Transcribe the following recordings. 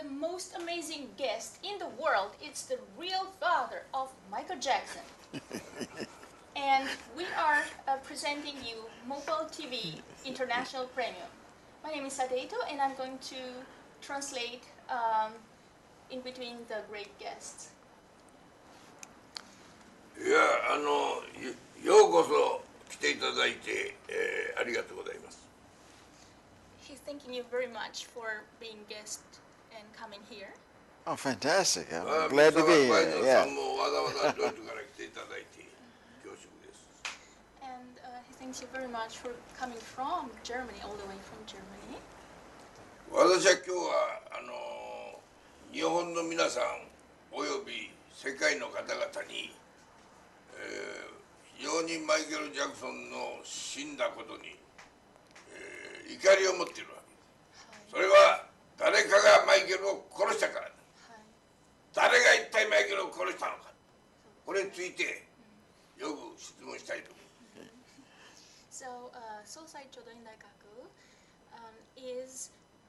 the most amazing guest in the world. It's the real father of Michael Jackson. And we are presenting you Mobile TV International Premium. My name is Sadeito, and I'm going to translate in between the great guests. いや、ようこそ来ていただいて、ありがとうございます。He's thanking you very much for being guest and coming here. Oh, fantastic! I'm glad to be here. Yeah. And he thanks you very much for coming from Germany, all the way from Germany. 私は今日は日本の皆さんおよび世界の方々に、非常にマイケル・ジャクソンの死んだことに、怒りを持っているわけです。それは誰かがマイケルを殺したからだ。誰が一体マイケルを殺したのか、これについてよく質問したいと思います。So, Sosai Chodoin Daikaku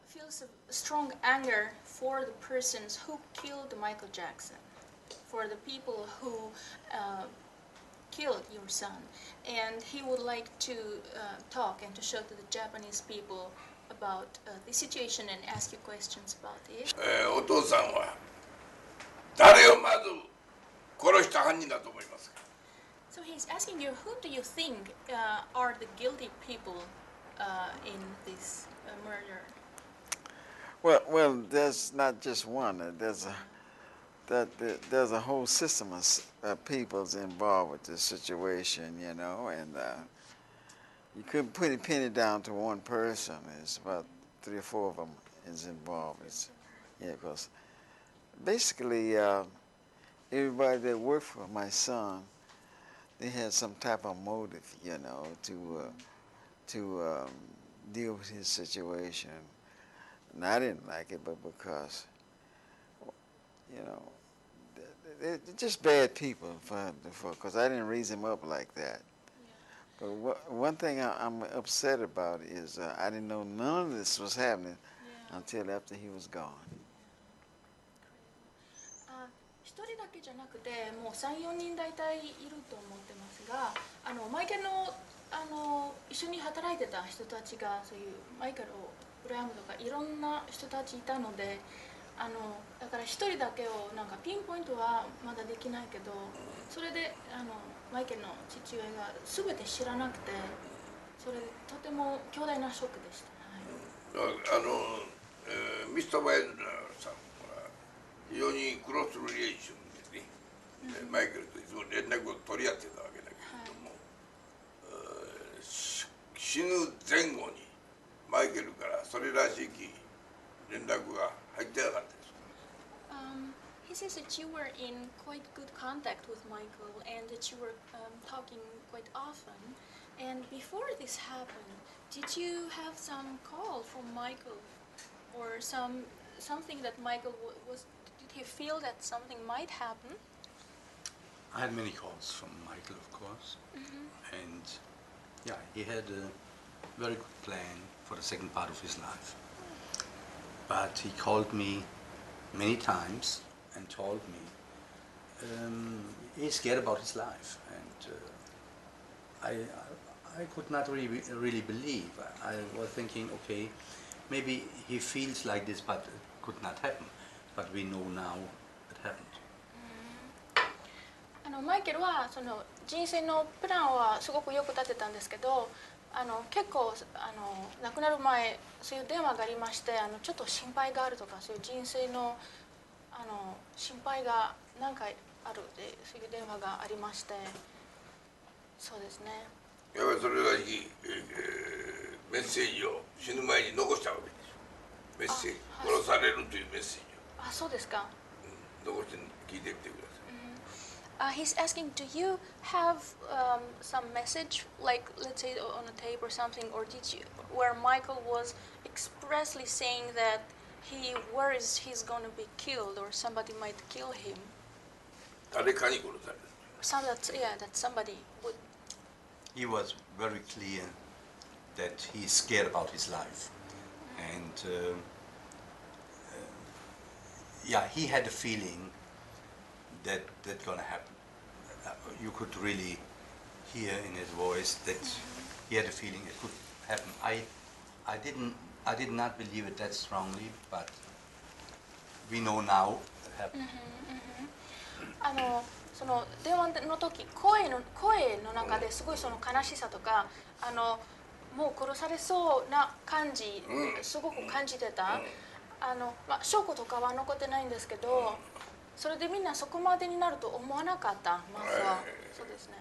feels a strong anger for the persons who killed Michael Jackson, for the people who killed your son, and he would like to talk and to show to the Japanese people about the situation and ask you questions about it. お父さんは誰をまず殺した犯人だと思いますか？ So he's asking you, who do you think are the guilty people in this murder? Well, there's not just one. There's a whole system of people's involved with this situation, you know, and you couldn't pin it down to one person. It's about 3 or 4 of them is involved. Because basically everybody that worked for my son, they had some type of motive, you know, to deal with his situation. And I didn't like it, but because, you know, they're just bad people because I didn't raise him up like that. Yeah. But one thing I'm upset about is I didn't know none of this was happening until after he was gone. 一人だけじゃなくてもう3、4人大体いると思ってますが、マイケルの一緒に働いてた人たちがそういうマイケルを羨むとかいろんな人たちいたので、だから一人だけをなんかピンポイントはまだできないけど、それでマイケルの父親が全て知らなくて、それでとても強大なショックでした。ミスター・ワイルダーさんは非常にクロスリレーションでね、マイケルといつも連絡を取り合ってたわけだけれども、死ぬ前後にマイケルからそれらしき連絡が入ってなかったです。He says that you were in quite good contact with Michael and that you were talking quite often. And before this happened, did you have some call from Michael or something that Michael was? Did he feel that something might happen? I had many calls from Michael, of course, and yeah, he had a very good plan for the second part of his life. But he called me many times and told me he's scared about his life, and I could not really believe. I was thinking, okay, maybe he feels like this, but it could not happen. But we know now it happened. マイケルはその人生のプランはすごくよく立てたんですけど、結構亡くなる前そういう電話がありまして、ちょっと心配があるとか、そういう人生の心配が何回あるで、そういう電話がありまして、そうですね。やっぱりそれらしき、メッセージを死ぬ前に残したわけでしょ。メッセージ、殺されるというメッセージを。あ、そうですか。残して聞いてみてください。He's asking, do you have some message, like let's say on a tape or something, or did you, where Michael was expressly saying that he worries he's going to be killed or somebody might kill him? 誰かに殺される。That somebody would. He was very clear that he's scared about his life, and yeah, he had a feeling that that's gonna happen. You could really hear in his voice that he had a feeling it could happen. I did not believe it that strongly, but we know now it happened. その電話の時声の中ですごいその悲しさとかもう殺されそうな感じ、すごく感じてた。証拠とかは残ってないんですけど、それでみんなそこまでになると思わなかった。まずはそうですね。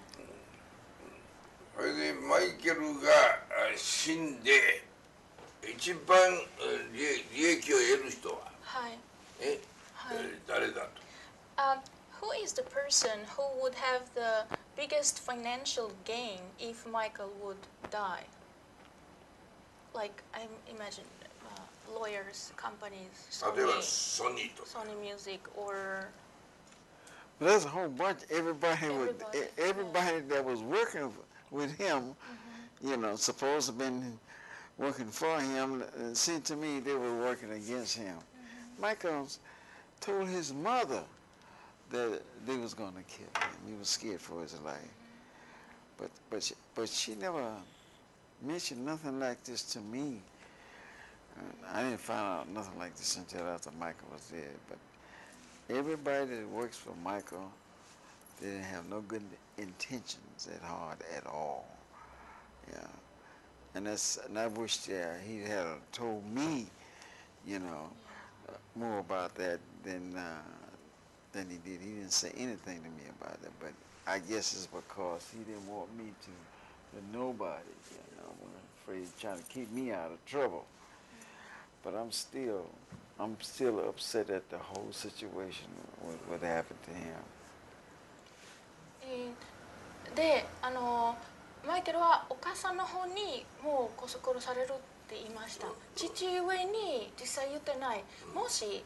それでマイケルが死んで一番利益を得る人は、誰だと。Who is the person who would have the biggest financial gain if Michael would die? Like I imagine lawyers, companies, Sony Music, or there's a whole bunch. Everybody that was working with him, you know, supposed to have been working for him. It seemed to me they were working against him. Michael told his mother that they was going to kill him. He was scared for his life. But she never mentioned nothing like this to me. I didn't find out nothing like this until after Michael was dead. But everybody that works for Michael, they didn't have no good intentions at heart at all. Yeah, and I wish he had told me, you know, more about that than he did. He didn't say anything to me about it. But I guess it's because he didn't want me to nobody, you know, afraid trying to keep me out of trouble. But I'm still upset at the whole situation, what happened to him. で、マイケルはお母さんの方にもう殺されるって言いました。父上に実際言ってない。もし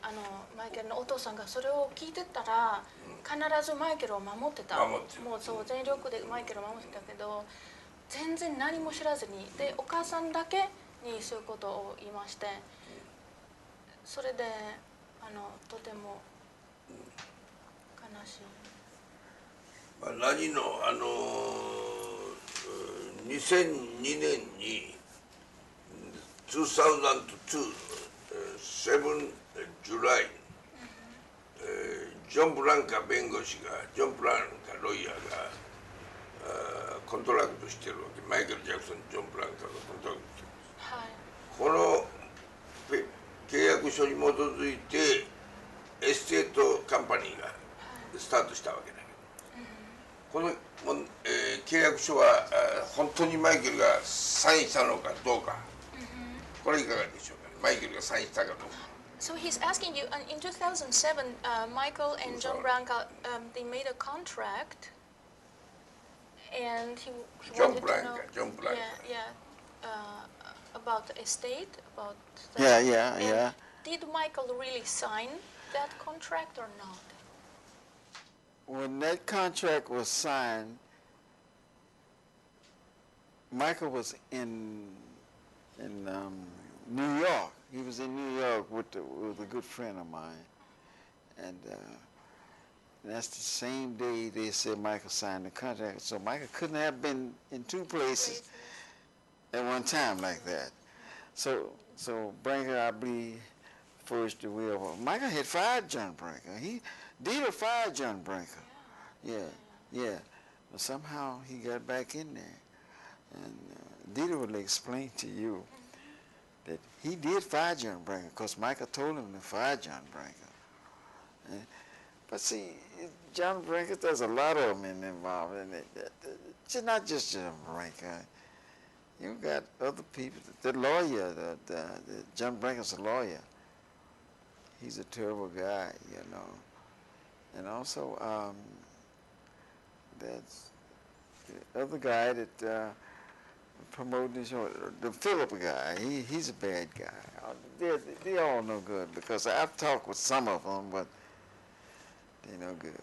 マイケルのお父さんがそれを聞いてたら、必ずマイケルを守ってた。もうそう全力でマイケルを守ってたけど、全然何も知らずに、でお母さんだけにそういうことを言いまして。それでとても悲しい。何の2002年に2002 7 July ジョン・ブランカ弁護士がジョン・ブランカロイヤーがコントラクトしてるわけ。マイケル・ジャクソン、ジョン・ブランカがコントラクトしてる。この契約書に基づいてエステートカンパニーがスタートしたわけだけど、この、契約書は本当にマイケルがサインしたのかどうか、これいかがでしょうかね。マイケルがサインしたかどうか。So he's asking you, in 2007, Michael and John Branca, they made a contract, and he wanted to know. John Branca. About the estate, about the, Yeah. Did Michael really sign that contract or not? When that contract was signed, Michael was in New York. He was in New York with a good friend of mine, and that's the same day they said Michael signed the contract. So Michael couldn't have been in two places at one time like that. So Branca, I believe, forged the will. Michael had fired John Branca. Dieter fired John Branca. Yeah. But somehow he got back in there. And Dieter will explain to you that he did fire John Branca because Michael told him to fire John Branca. But see, John Branca, there's a lot of them involved in it. It's not just John Branca. You got other people. The lawyer, John Branca's a lawyer. He's a terrible guy, you know. And also, that's the other guy that promoted the show, the Philip guy. He's a bad guy. They all no good because I've talked with some of them, but they're no good.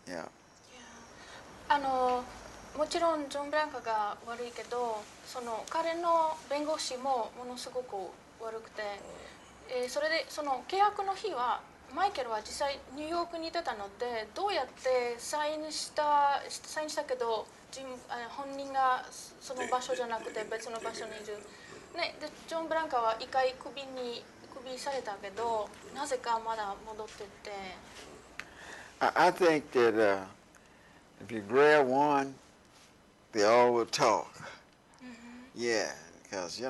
Yeah. もちろんジョン・ブランカが悪いけど、その彼の弁護士もものすごく悪くて、それでその契約の日はマイケルは実際ニューヨークにいてたので、どうやってサインしたけど本人がその場所じゃなくて別の場所にいる、ね、でジョン・ブランカは一回クビされたけど、なぜかまだ戻ってて。I think that if you grab one, they all will talk. Yeah, because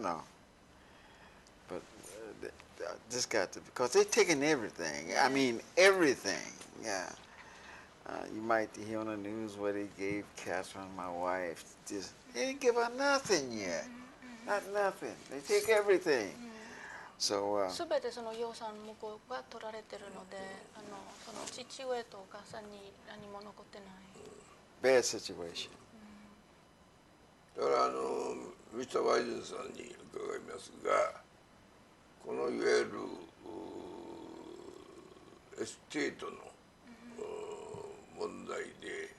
but this got to, because they're taking everything. I mean everything. Yeah. You might hear on the news where they gave Catherine, my wife, they didn't give her nothing yet. Not nothing. They take everything. So すべてその養蚕向こうが取られてるので、その父親とお母さんに何も残ってない。bad situation. だからミスター・バイデンさんに伺いますが、このいわゆるエステートの問題で、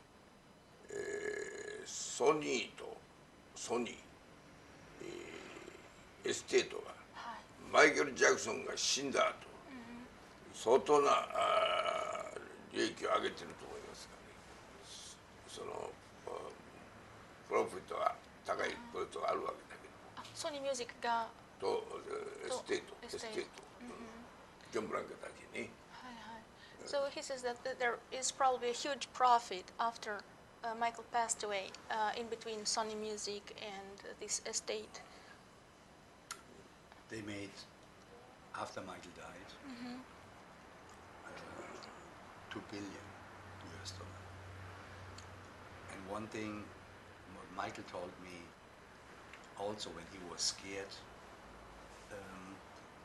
ソニーとソニー、エステートが、マイケル・ジャクソンが死んだ後、相当な利益を上げてると思いますがね。そのプロフィットが高いプロフィットがあるわけだけど。ソニーミュージックがとエステート、ジョン・ブランカたちに。So he says that there is probably a huge profit after Michael passed away in between Sony Music and this estate. They made, after Michael died, $2 billion. And one thing what Michael told me also when he was scared,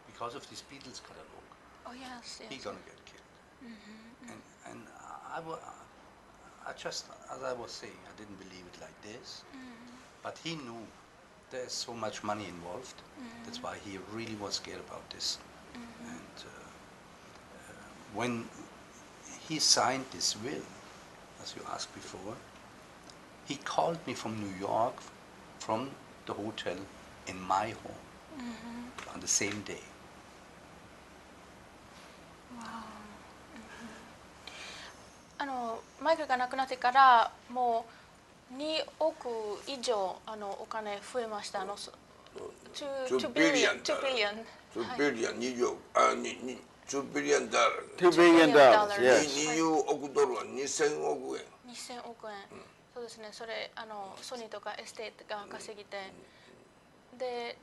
because of this Beatles catalog, Oh yes, he's gonna get killed. And I just, as I was saying, I didn't believe it like this, but he knew there's so much money involved. That's why he really was scared about this. And when he signed this will, as you asked before, he called me from New York, from the hotel in my home, on the same day. Wow. マイケルが亡くなってからもう2億以上お金増えました。2 billion. 2 billion dollars. $2 billion. Yes. 20億ドルは2000億円。2000億円。そうですね。それソニーとかエステートが稼ぎて、で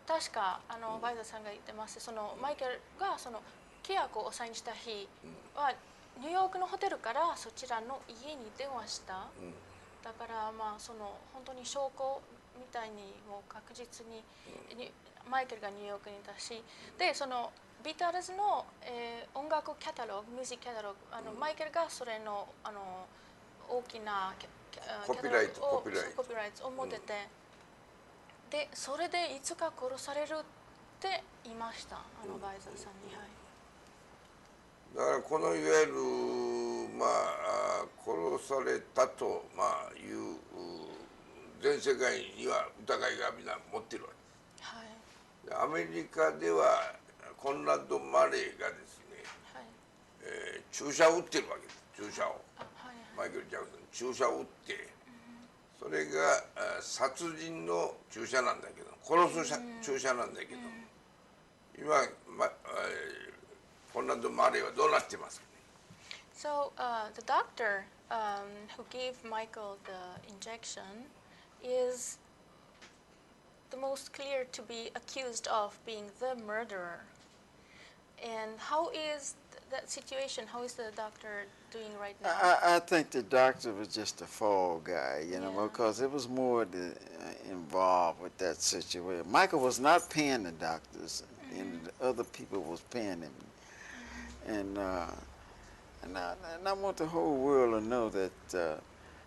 確かバイザーさんが言ってます。そのマイケルがその契約をサインした日はニューヨークのホテルからそちらの家に電話した。だからまあその本当に証拠みたいにもう確実にマイケルがニューヨークにいたし、でそのビートルズの音楽カタログ、ミュージックカタログ、マイケルがそれの大きなコピーライトを持ってて、でそれでいつか殺されるって言いました、バイザーさんに。はい。だからこのいわゆるまあ殺されたという全世界には疑いがみんな持ってるわけです。アメリカではコンラッド・マレーがですね、注射を打ってるわけです。注射を、マイケル・ジャクソンに注射を打って、それが殺人の注射なんだけど、殺す注射なんだけど、今コンラッド・マレーはどうなってますかね。So the doctor who gave Michael the injection is the most clear to be accused of being the murderer. And how is that situation? How is the doctor doing right now? I think the doctor was just a fall guy, because it was more involved with that situation. Michael was not paying the doctors, and the other people was paying him. And I want the whole world to know that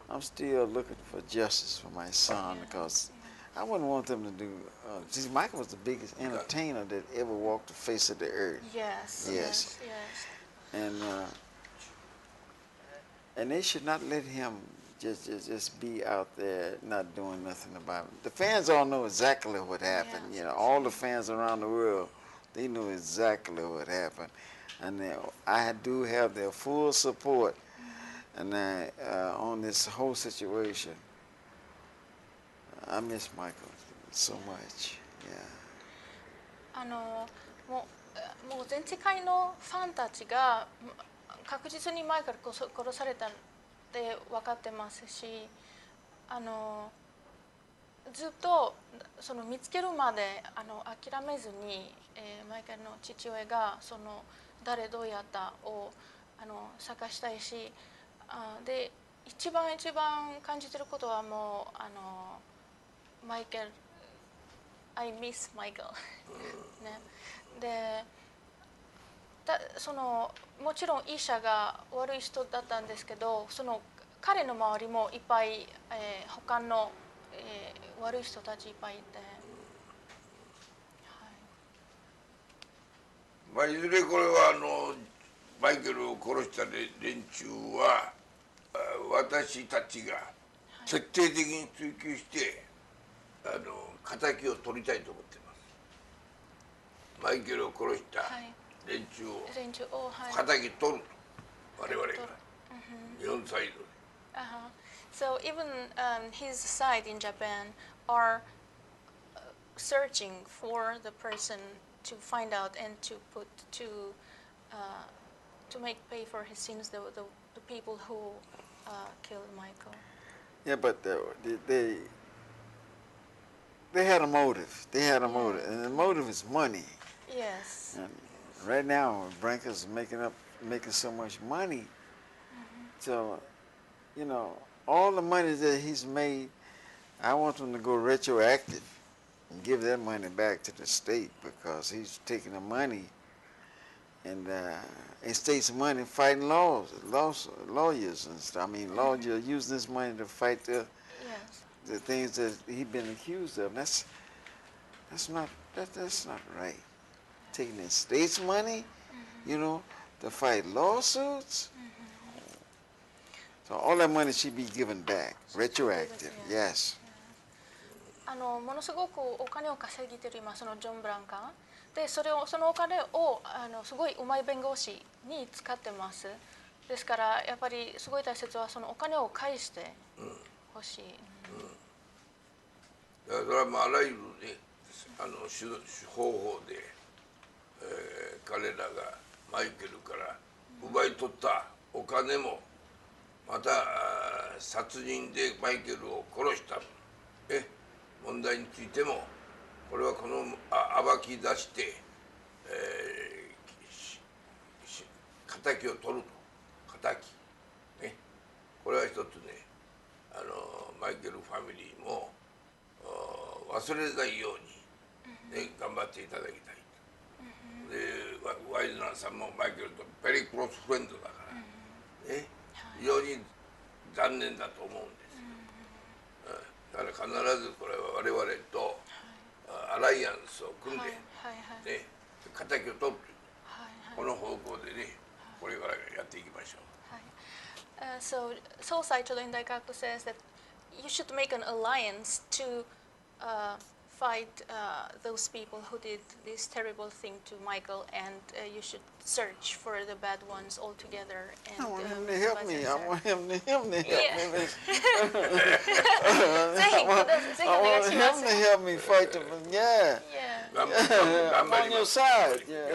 I'm still looking for justice for my son, because I wouldn't want them to do. Michael was the biggest entertainer that ever walked the face of the earth. Yes. And they should not let him just be out there not doing nothing about it. The fans all know exactly what happened. All the fans around the world They know exactly what happened, and I do have their full support, and on this whole situation. I miss Michael so much. Yeah. もう全世界のファンたちが確実にマイケル殺されたって分かってますし、ずっとその見つけるまで諦めずに、マイケルの父親がその誰どうやったを探したいし、で一番感じてることはもうマイケル I miss Michael ね。でもちろん医者が悪い人だったんですけど、彼の周りもいっぱい、他の、悪い人たちいっぱいいて、まあいずれこれはマイケルを殺した連中は私たちが徹底的に追及して敵を取りたいと思っています。マイケルを殺した連中を敵取ると我々が日本サイドで。So even his side in Japan are searching for the person to find out and to make pay for his sins the people who killed Michael. Yeah, but they had a motive. They had a motive, and the motive is money. Yes. And right now, Branca's making so much money. So, all the money that he's made, I want him to go retroactive and give that money back to the state, because he's taking the money and state's money fighting lawyers and stuff. I mean, lawyers are using this money to fight the things that he's been accused of. That's not right. Taking the state's money, to fight lawsuits. So all that money should be given back, retroactive. Yes. ものすごくお金を稼ぎてる今そのジョン・ブランカで、そのお金をすごいうまい弁護士に使ってます。ですからやっぱりすごい大切はそのお金を返してほしい。だからあらゆるね方法で、彼らがマイケルから奪い取ったお金も、また殺人でマイケルを殺した問題についても、これは暴き出して、敵を取ると、ね、これは一つね、マイケルファミリーも忘れないように、ね、頑張っていただきたいと。でワイズナーさんもマイケルとベリークロスフレンドだから、ね、非常に残念だと思うんです。だから必ずこれは我々とアライアンスを組んで、ね、敵を取るという、この方向でね、これからやっていきましょう。So Soulside in Daikaku says that you should make an alliance to fight those people who did this terrible thing to Michael, and you should search for the bad ones altogether. And, I want him to help me. I want him to help me. I want him to help me fight them. Yeah. I'm on your side. Yeah.